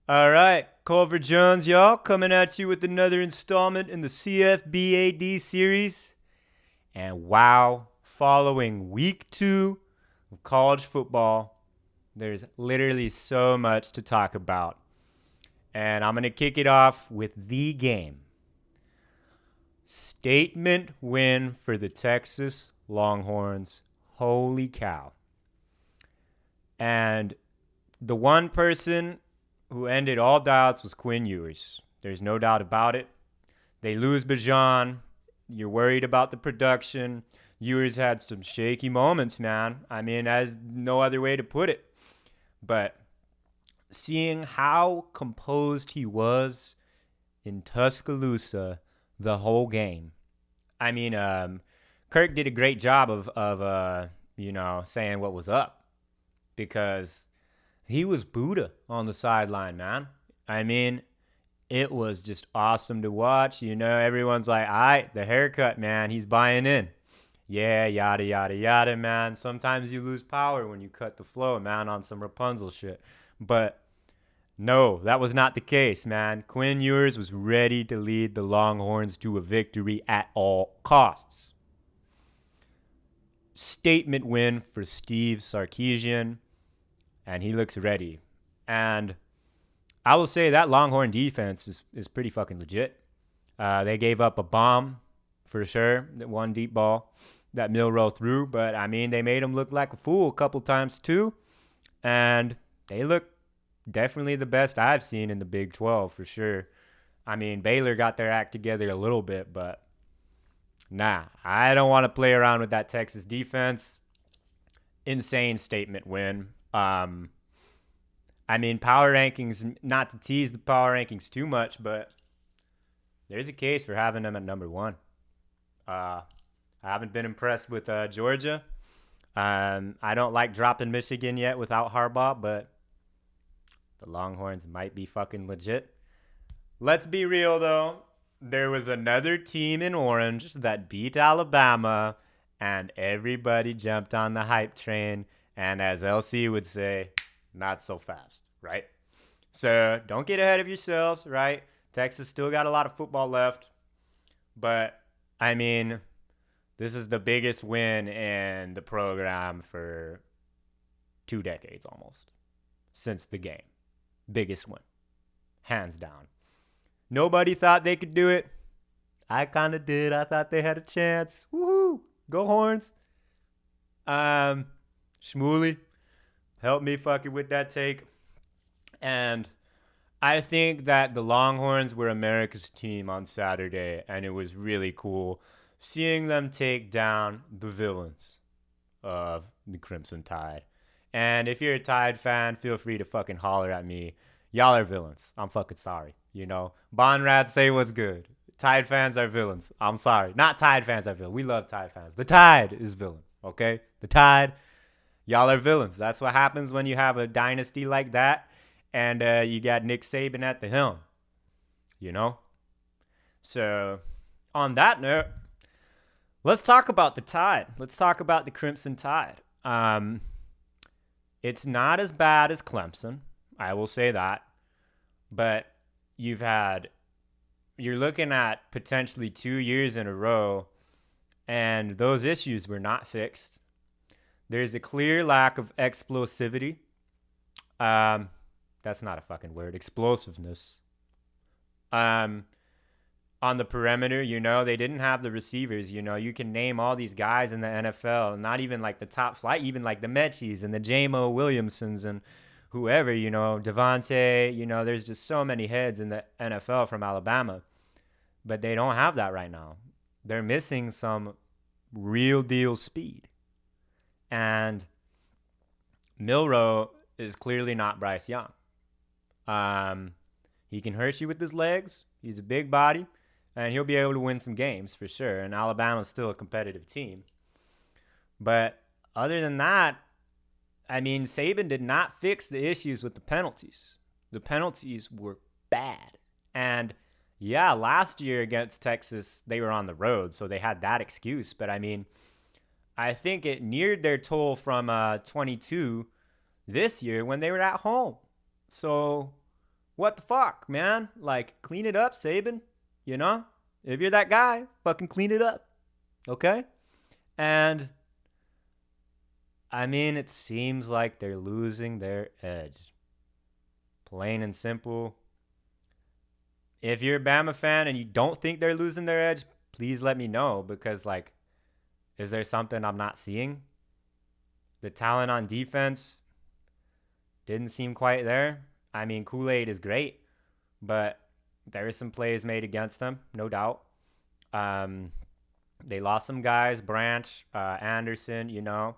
All right, Culver Jones, y'all, coming at you with another installment in the CFBAD series. And wow, following week 2 of college football, there's literally so much to talk about. And I'm going to kick it off with the game. Statement win for the Texas Longhorns. Holy cow. And the one person who ended all doubts was Quinn Ewers. There's no doubt about it. They lose Bajan. You're worried about the production. Ewers had some shaky moments, man. I mean, as no other way to put it. But seeing how composed he was in Tuscaloosa the whole game. I mean, Kirk did a great job of saying what was up because he was Buddha on the sideline, man. I mean, it was just awesome to watch. You know, everyone's like, all right, the haircut, man, he's buying in. Yeah, yada, yada, yada, man. Sometimes you lose power when you cut the flow, man, on some Rapunzel shit. But no, that was not the case, man. Quinn Ewers was ready to lead the Longhorns to a victory at all costs. Statement win for Steve Sarkisian, and he looks ready. And I will say that Longhorn defense is pretty fucking legit. They gave up a bomb for sure, that one deep ball that Milrow threw, but I mean, they made him look like a fool a couple times too. And they look definitely the best I've seen in the Big 12 for sure. I mean, Baylor got their act together a little bit, but nah, I don't want to play around with that Texas defense. Insane statement win. I mean, power rankings, not to tease the power rankings too much, but there's a case for having them at number 1. I haven't been impressed with Georgia. I don't like dropping Michigan yet without Harbaugh, but the Longhorns might be fucking legit. Let's be real, though. There was another team in orange that beat Alabama, and everybody jumped on the hype train. And as LC would say, not so fast, right? So don't get ahead of yourselves, right? Texas still got a lot of football left. But, I mean, this is the biggest win in the program for 2 decades almost since the game. Biggest win. Hands down. Nobody thought they could do it. I kind of did. I thought they had a chance. Woohoo! Go Horns. Shmuley helped me fucking with that take. And I think that the Longhorns were America's team on Saturday, and it was really cool seeing them take down the villains of the Crimson Tide. And if you're a Tide fan, feel free to fucking holler at me. Y'all are villains. I'm fucking sorry. You know, Bonrad, say what's good. Tide fans are villains. I'm sorry. Not Tide fans are villains. We love Tide fans. The Tide is villain, okay? The Tide, y'all are villains. That's what happens when you have a dynasty like that and you got Nick Saban at the helm, you know? So, on that note, let's talk about the Tide. Let's talk about the Crimson Tide. It's not as bad as Clemson. I will say that. But you're looking at potentially 2 years in a row, and those issues were not fixed. There's a clear lack of explosivity. That's not a fucking word. Explosiveness. On the perimeter, you know, they didn't have the receivers. You know, you can name all these guys in the NFL, not even like the top flight, even like the Mechis and the J-Mo Williamsons and whoever, you know, Devontae, you know, there's just so many heads in the NFL from Alabama, but they don't have that right now. They're missing some real deal speed. And Milrow is clearly not Bryce Young. He can hurt you with his legs. He's a big body, and he'll be able to win some games for sure. And Alabama's still a competitive team. But other than that, I mean, Saban did not fix the issues with the penalties. The penalties were bad. And yeah, last year against Texas, they were on the road, so they had that excuse. But I mean, I think it neared their toll from 22 this year when they were at home. So What the fuck, man? Like, clean it up, Saban. You know? If you're that guy, fucking clean it up. Okay? And, I mean, it seems like they're losing their edge. Plain and simple. If you're a Bama fan and you don't think they're losing their edge, please let me know, because, like, is there something I'm not seeing? The talent on defense didn't seem quite there. I mean, Kool-Aid is great, but there are some plays made against them, no doubt. They lost some guys, Branch, Anderson, you know,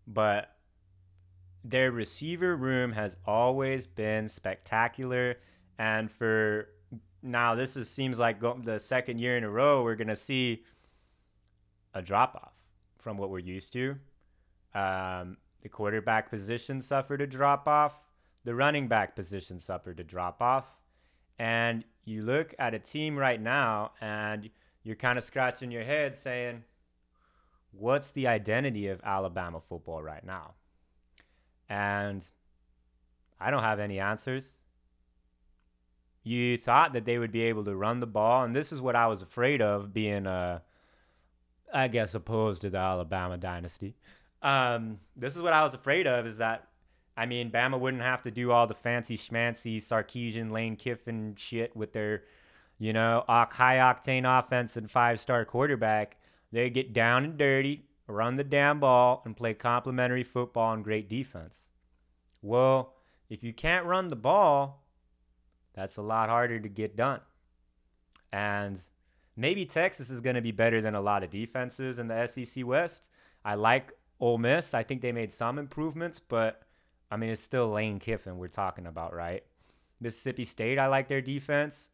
but their receiver room has always been spectacular. And for now, seems like the second year in a row we're going to see a drop-off from what we're used to. The quarterback position suffered a drop-off. The running back position suffered a drop-off. And you look at a team right now and you're kind of scratching your head saying, what's the identity of Alabama football right now? And I don't have any answers. You thought that they would be able to run the ball, and this is what I was afraid of, being, I guess, opposed to the Alabama Dynasty. This is what I was afraid of, is that, I mean, Bama wouldn't have to do all the fancy schmancy Sarkisian, Lane Kiffin shit with their, you know, high-octane offense and 5-star quarterback. They get down and dirty, run the damn ball, and play complimentary football and great defense. Well, if you can't run the ball, that's a lot harder to get done. And maybe Texas is going to be better than a lot of defenses in the SEC West. I like Ole Miss. I think they made some improvements, but, I mean, it's still Lane Kiffin we're talking about, right? Mississippi State, I like their defense.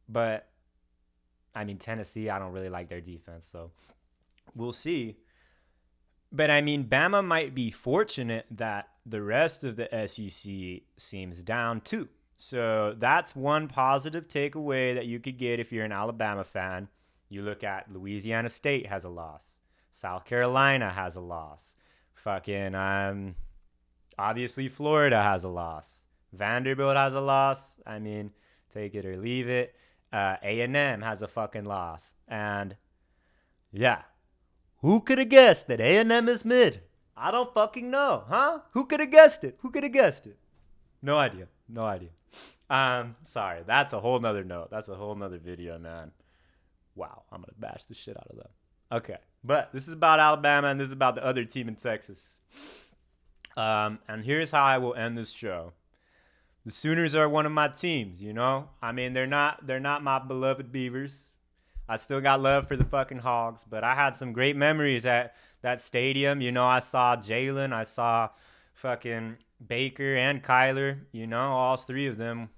But, I mean, Tennessee, I don't really like their defense, so we'll see. But, I mean, Bama might be fortunate that the rest of the SEC seems down too. So that's one positive takeaway that you could get if you're an Alabama fan. You look at Louisiana State has a loss. South Carolina has a loss. Fucking, obviously Florida has a loss. Vanderbilt has a loss. I mean, take it or leave it. A&M has a fucking loss. And, yeah. Who could have guessed that A&M is mid? I don't fucking know, huh? Who could have guessed it? No idea. Sorry, that's a whole nother note. That's a whole nother video, man. Wow, I'm going to bash the shit out of them. Okay, but this is about Alabama, and this is about the other team in Texas. And here's how I will end this show. The Sooners are one of my teams, you know? I mean, they're not my beloved Beavers. I still got love for the fucking Hogs, but I had some great memories at that stadium. You know, I saw Jalen, I saw fucking Baker and Kyler, you know, all three of them.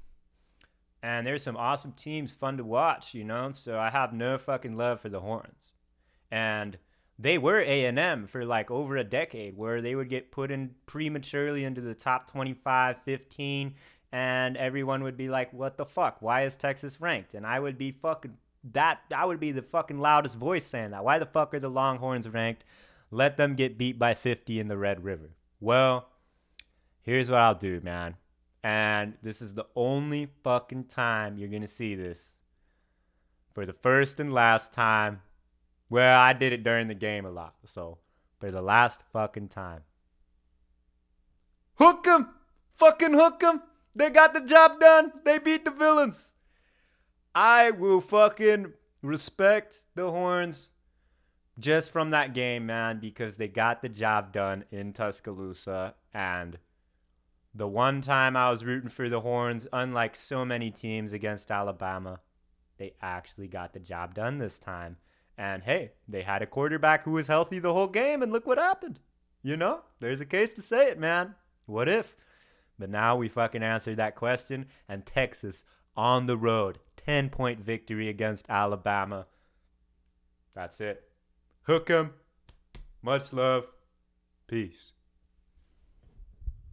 And there's some awesome teams, fun to watch, you know? So I have no fucking love for the Horns. And they were A&M for like over a decade, where they would get put in prematurely into the top 25, 15, and everyone would be like, what the fuck? Why is Texas ranked? And I would be fucking... That would be the fucking loudest voice saying that. Why the fuck are the Longhorns ranked? Let them get beat by 50 in the Red River. Well, here's what I'll do, man. And this is the only fucking time you're going to see this. For the first and last time. Well, I did it during the game a lot. So, for the last fucking time. Hook 'em! Fucking hook 'em! They got the job done. They beat the villains. I will fucking respect the Horns just from that game, man, because they got the job done in Tuscaloosa. And the one time I was rooting for the Horns, unlike so many teams against Alabama, they actually got the job done this time. And hey, they had a quarterback who was healthy the whole game, and look what happened. You know, there's a case to say it, man. What if? But now we fucking answered that question, and Texas on the road. 10-point victory against Alabama. That's it. Hook 'em. Much love. Peace.